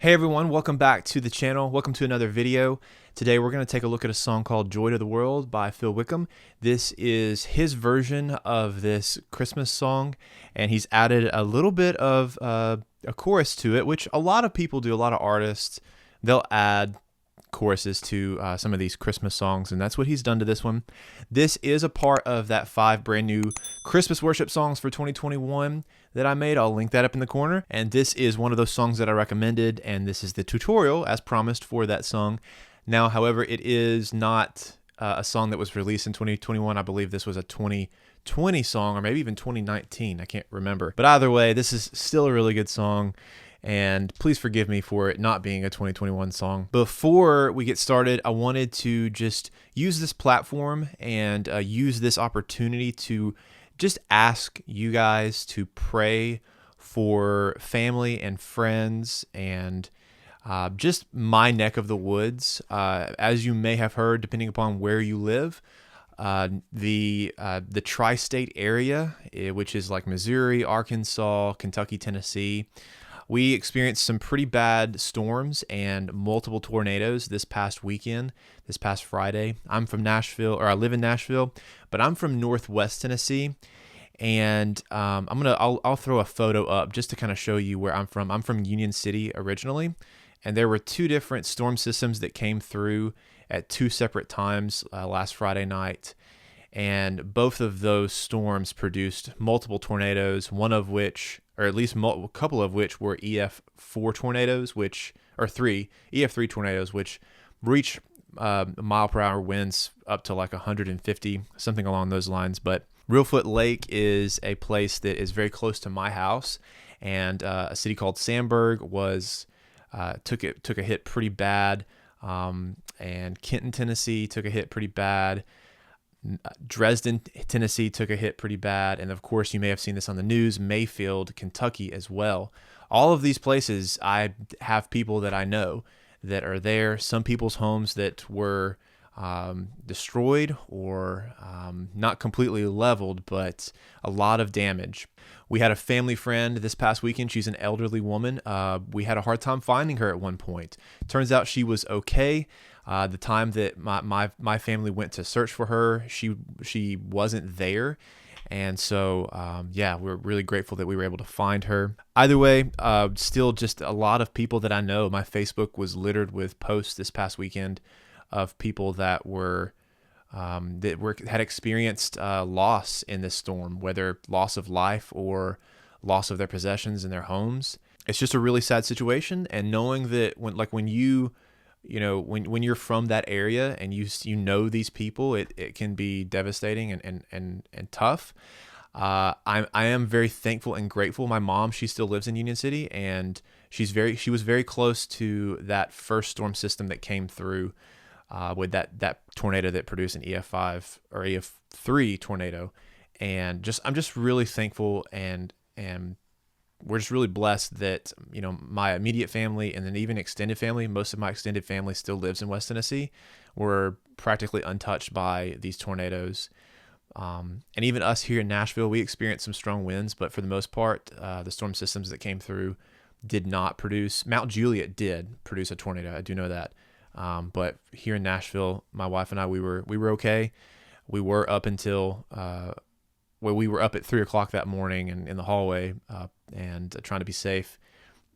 Hey everyone, welcome back to the channel. Welcome to another video. Today we're going to take a look at a song called Joy to the World by Wickham. This is his version of this Christmas song, and he's added a little bit of a chorus to it, which a lot of people do, a lot of artists, they'll add choruses to some of these Christmas songs, and that's what he's done to this one. This is a part of that 5 brand new Christmas worship songs for 2021 that I made. I'll link that up in the corner, and this is one of those songs that I recommended, and this is the tutorial as promised for that song. Now, however, it is not a song that was released in 2021. I believe this was a 2020 song, or maybe even 2019. I can't remember, but either way, this is still a really good song. And please forgive me for it not being a 2021 song. Before we get started, I wanted to just use this platform and use this opportunity to just ask you guys to pray for family and friends and just my neck of the woods. As you may have heard, depending upon where you live, the tri-state area, which is like Missouri, Arkansas, Kentucky, Tennessee, we experienced some pretty bad storms and multiple tornadoes this past weekend, this past Friday. I'm from Nashville, or I live in Nashville, but I'm from Northwest Tennessee, and I'll throw a photo up just to kind of show you where I'm from. I'm from Union City originally, and there were 2 different storm systems that came through at 2 separate times last Friday night. And both of those storms produced multiple tornadoes, one of which, or at least a couple of which, were EF4 tornadoes, EF3 tornadoes, which reach mile per hour winds up to like 150, something along those lines. But Reelfoot Lake is a place that is very close to my house, and a city called Sandburg took a hit pretty bad, and Kenton, Tennessee took a hit pretty bad. Dresden, Tennessee took a hit pretty bad, and of course you may have seen this on the news, Mayfield, Kentucky as well. All of these places, I have people that I know that are there, some people's homes that were destroyed or not completely leveled, but a lot of damage. We had a family friend this past weekend. She's an elderly woman. We had a hard time finding her at one point. Turns out she was okay. The time that my family went to search for her, she wasn't there. And so, we're really grateful that we were able to find her. Either way, still just a lot of people that I know. My Facebook was littered with posts this past weekend of people that had experienced loss in this storm, whether loss of life or loss of their possessions and their homes. It's just a really sad situation. And knowing that when you're from that area and you know these people, it can be devastating and tough. I am very thankful and grateful. My mom, she still lives in Union City, and she was very close to that first storm system that came through with that tornado that produced an EF5 or EF3 tornado. And I'm just really thankful, and we're just really blessed that, my immediate family and then even extended family, most of my extended family still lives in West Tennessee, were practically untouched by these tornadoes. And even us here in Nashville, we experienced some strong winds, but for the most part, the storm systems that came through did not produce. Mount Juliet did produce a tornado. I do know that. But here in Nashville, my wife and I, we were okay. We were up until, we were up at 3:00 that morning and in the hallway, and trying to be safe.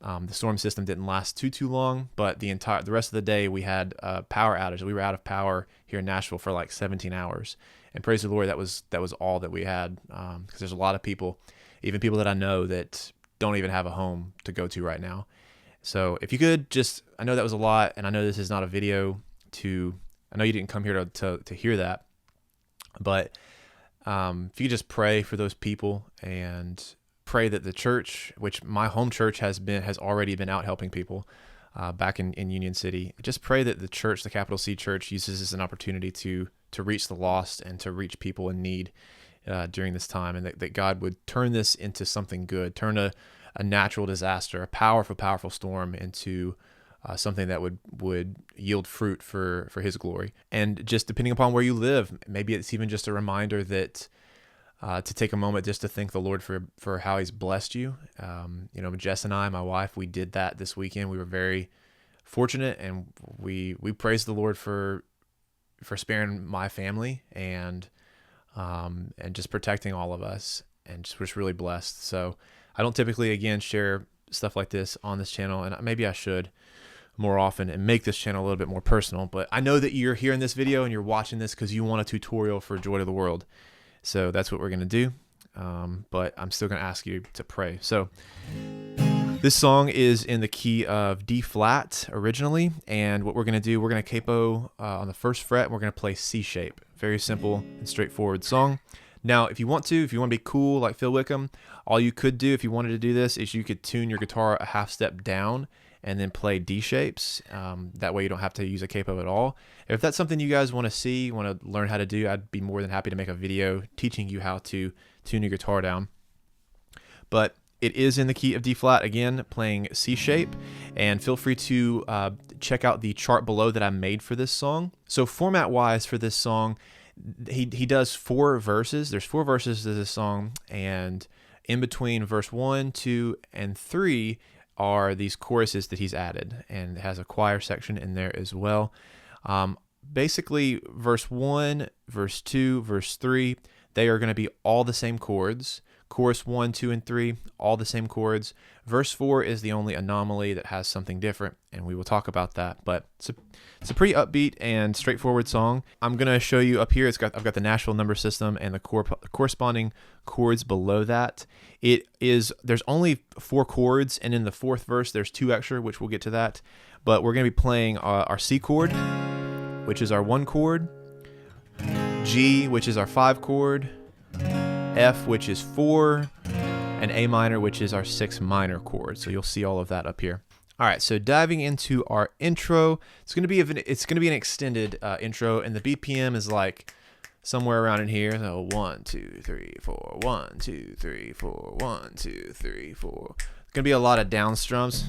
The storm system didn't last too long, but the rest of the day we had a power outage. We were out of power here in Nashville for like 17 hours, and praise the Lord, that was all that we had. Because there's a lot of people, even people that I know, that don't even have a home to go to right now. So if you could I know that was a lot, and I know this is not a video I know you didn't come here to hear that, but if you could just pray for those people and pray that the church, which my home church has already been out helping people back in Union City, just pray that the church, the capital C church, uses this as an opportunity to reach the lost and to reach people in need during this time, and that God would turn this into something good, turn a natural disaster, a powerful storm into something that would yield fruit for His glory. And just depending upon where you live, maybe it's even just a reminder that to take a moment just to thank the Lord for how He's blessed you. Jess and I, my wife, we did that this weekend. We were very fortunate, and we praised the Lord for sparing my family and just protecting all of us, and just was really blessed. So I don't typically, again, share stuff like this on this channel, and maybe I should more often and make this channel a little bit more personal. But I know that you're here in this video and you're watching this because you want a tutorial for Joy to the World. So that's what we're going to do. But I'm still going to ask you to pray. So this song is in the key of D flat originally. And what we're going to do, we're going to capo on the first fret, and we're going to play C shape. Very simple and straightforward song. Now, if you want to be cool like Phil Wickham, all you could do if you wanted to do this is you could tune your guitar a half step down and then play D shapes. That way you don't have to use a capo at all. If that's something you guys want to see, want to learn how to do, I'd be more than happy to make a video teaching you how to tune your guitar down. But it is in the key of D flat, again, playing C shape. And feel free to check out the chart below that I made for this song. So format-wise for this song, he does 4 verses. There's 4 verses to this song, and in between verse 1, 2, and 3 are these choruses that he's added, and it has a choir section in there as well. Basically, verse 1, verse 2, verse 3, they are going to be all the same chords. Chorus 1, 2, and 3, all the same chords. Verse 4 is the only anomaly that has something different, and we will talk about that. But it's a pretty upbeat and straightforward song. I'm going to show you up here. I've got the Nashville number system and the corresponding chords below that. There's only 4 chords, and in the 4th verse there's 2 extra, which we'll get to that. But we're going to be playing our C chord, which is our 1 chord, G, which is our 5 chord, F, which is 4, and A minor, which is our 6 minor chord. So you'll see all of that up here. All right, so diving into our intro, it's gonna be an extended intro, and the BPM is like somewhere around in here. So 1, 2, 3, 4, 1, 2, 3, 4, 1, 2, 3, 4. It's gonna be a lot of down strums,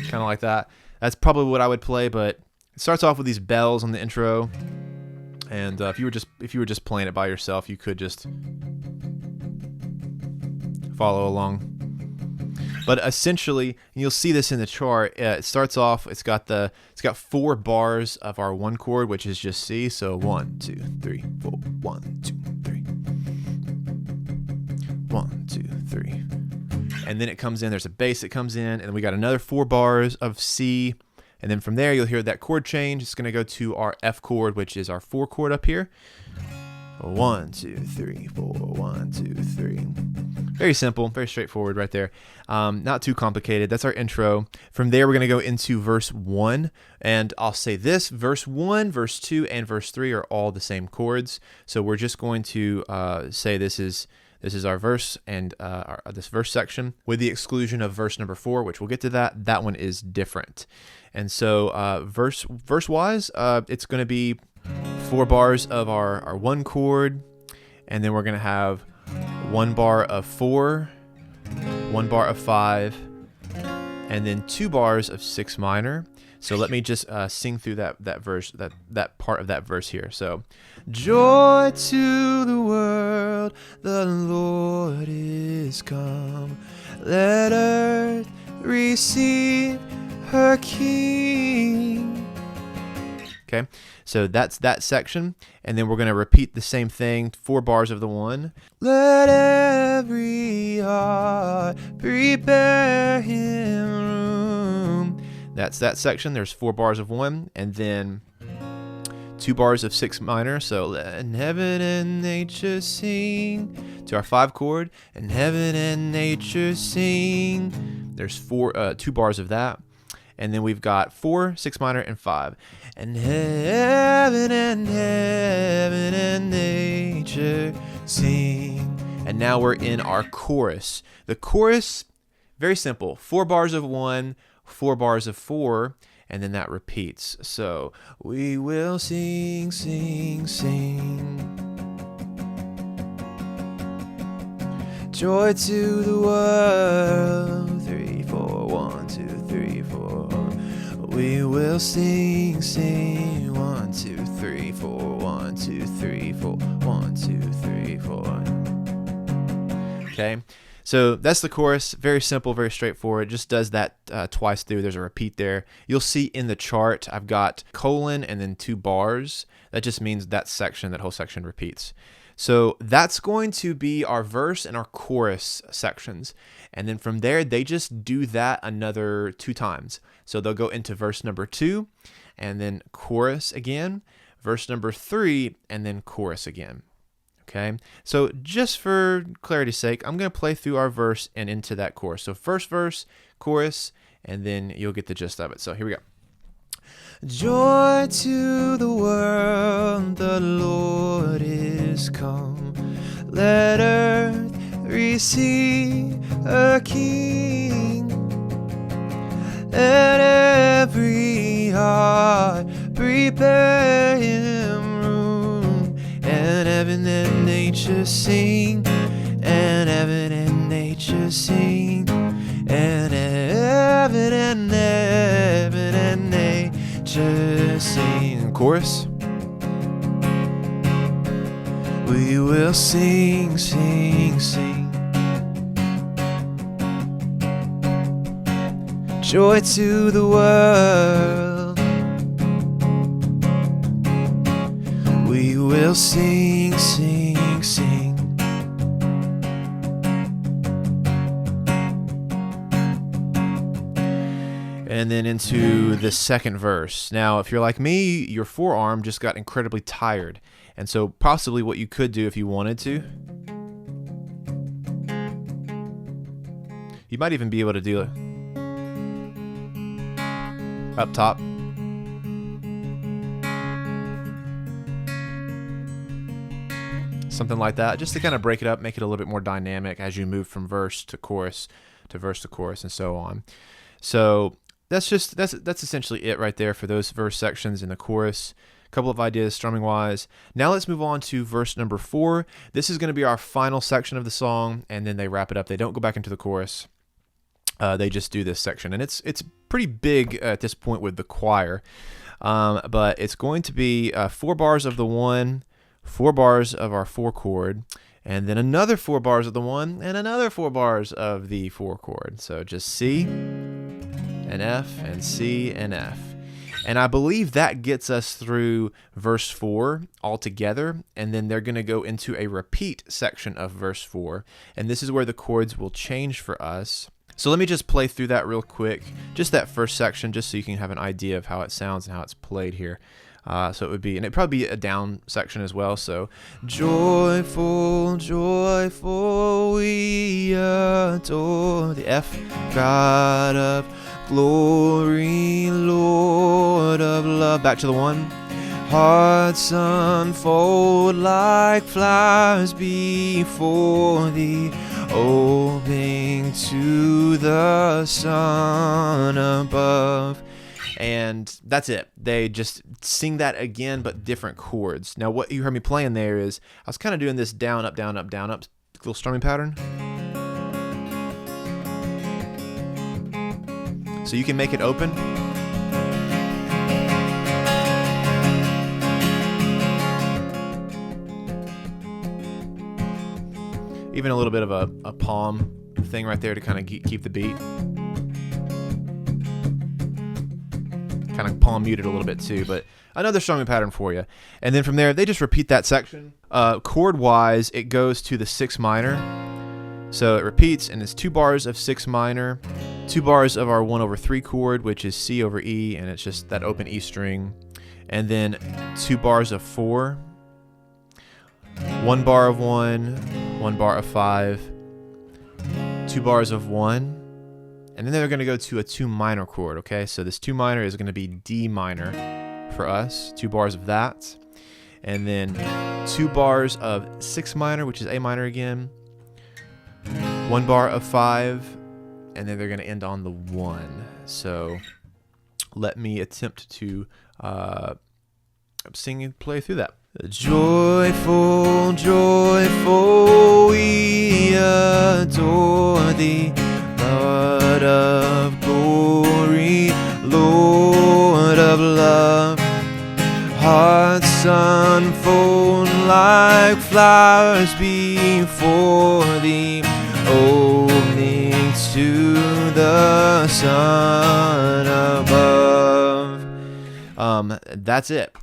kind of like that. That's probably what I would play, but it starts off with these bells on the intro. And if you were just playing it by yourself, you could just follow along. But essentially, you'll see this in the chart. It starts off. It's got 4 bars of our 1 chord, which is just C. So 1, 2, 3, 4. 1, 2, 3. 1, 2, 3. And then it comes in. There's a bass that comes in, and we got another 4 bars of C. And then from there, you'll hear that chord change. It's going to go to our F chord, which is our 4 chord up here. 1, 2, 3, 4. 1, 2, 3. Very simple, very straightforward right there. Not too complicated. That's our intro. From there, we're going to go into verse 1. And I'll say this, verse 1, verse 2, and verse 3 are all the same chords. So we're just going to say this is our verse and this verse section, with the exclusion of verse number 4, which we'll get to that. That one is different. And so verse-wise, it's going to be 4 bars of our 1 chord, and then we're going to have 1 bar of 4, 1 bar of 5, and then 2 bars of 6 minor. So let me just sing through that verse, that part of that verse here. So, joy to the world, the Lord is come. Let earth receive her King. Okay, so that's that section, and then we're going to repeat the same thing, 4 bars of the 1. Let every heart prepare him room. That's that section. There's 4 bars of 1, and then 2 bars of 6 minor. So let heaven and nature sing to our 5 chord, and heaven and nature sing. There's 2 bars of that. And then we've got 4, 6 minor, and 5. And heaven and nature sing. And now we're in our chorus. The chorus, very simple. 4 bars of 1, 4 bars of 4, and then that repeats. So we will sing, sing, sing. Joy to the world. 3, 4, 1, 2, 3, 4. We will sing, sing. 1, 2, 3. 3, 4. 1, 2, 3, 4. 1, 2, 3, 4. Okay, so that's the chorus. Very simple, very straightforward. It just does that twice through. There's a repeat there. You'll see in the chart I've got colon and then 2 bars. That just means that whole section repeats. So that's going to be our verse and our chorus sections. And then from there, they just do that another 2 times. So they'll go into verse number 2 and then chorus again, verse number 3, and then chorus again. Okay, so just for clarity's sake, I'm going to play through our verse and into that chorus. So first verse, chorus, and then you'll get the gist of it. So here we go. Joy to the world, the Lord is come. Let earth receive a King. Let every heart prepare him room. And heaven and nature sing. And heaven and nature sing. And heaven and nature sing. Chorus. We will sing, sing, sing. Joy to the world. We will sing, sing, sing. And then into the second verse. Now, if you're like me, your forearm just got incredibly tired. And so possibly what you could do if you wanted to, you might even be able to do it up top. Something like that, just to kind of break it up, make it a little bit more dynamic as you move from verse to chorus to verse to chorus and so on. So that's essentially it right there for those verse sections in the chorus. Couple of ideas strumming wise. Now let's move on to verse number 4. This is going to be our final section of the song, and then they wrap it up. They don't go back into the chorus. They just do this section, and it's pretty big at this point with the choir. But it's going to be 4 bars of the 1, 4 bars of our 4 chord, and then another 4 bars of the 1, and another 4 bars of the 4 chord. So just C and F and C and F. And I believe that gets us through verse 4 altogether, and then they're going to go into a repeat section of verse 4, and this is where the chords will change for us. So let me just play through that real quick, just that first section, just so you can have an idea of how it sounds and how it's played here. So it would be, and it'd probably be a down section as well. So joyful, joyful, we adore the F, God of glory, Lord of love. Back to the 1. Hearts unfold like flowers before thee, opening to the sun above. And that's it. They just sing that again, but different chords. Now, what you heard me playing there is I was kind of doing this down, up, down, up, down, up, little strumming pattern. So you can make it open. Even a little bit of a palm thing right there to kind of keep the beat. Kind of palm muted a little bit too, but another strumming pattern for you. And then from there, they just repeat that section. Chord wise, it goes to the 6 minor. So it repeats, and it's 2 bars of 6 minor, 2 bars of our 1/3 chord, which is C over E, and it's just that open E string, and then 2 bars of 4, 1 bar of 1, 1 bar of 5, 2 bars of 1, and then they're going to go to a 2 minor chord, okay? So this 2 minor is going to be D minor for us, 2 bars of that, and then 2 bars of 6 minor, which is A minor again, 1 bar of 5, and then they're going to end on the 1. So let me attempt to sing and play through that. Joyful, joyful, we adore thee, Lord of glory, Lord of love. Hearts unfold like flowers before the opening to the sun above. That's it.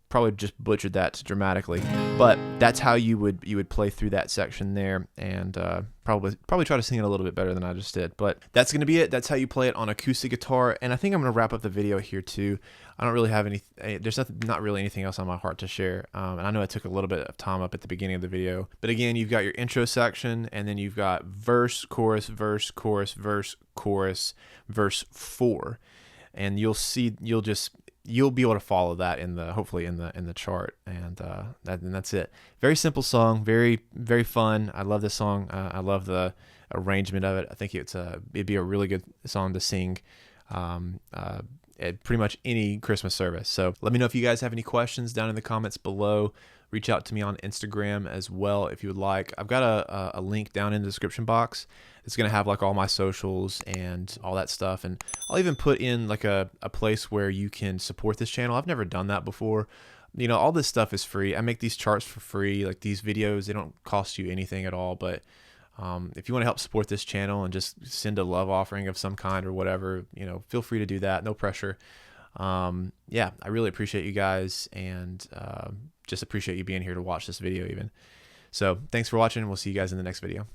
Probably just butchered that dramatically, but that's how you would play through that section there, and probably try to sing it a little bit better than I just did. But that's gonna be it. That's how you play it on acoustic guitar, and I think I'm gonna wrap up the video here too. I don't really have there's not really anything else on my heart to share, and I know I took a little bit of time up at the beginning of the video, but again, you've got your intro section, and then you've got verse, chorus, verse, chorus, verse, chorus, verse 4, and you'll be able to follow that hopefully in the chart, and that's it. Very simple song, very very fun. I love this song. I love the arrangement of it. I think it'd be a really good song to sing at pretty much any Christmas service. So let me know if you guys have any questions down in the comments below. Reach out to me on Instagram as well if you would like. I've got a link down in the description box. It's going to have like all my socials and all that stuff. And I'll even put in like a place where you can support this channel. I've never done that before. You know, all this stuff is free. I make these charts for free. Like these videos, they don't cost you anything at all. But if you want to help support this channel and just send a love offering of some kind or whatever, you know, feel free to do that. No pressure. Yeah, I really appreciate you guys, and just appreciate you being here to watch this video even. So thanks for watching. We'll see you guys in the next video.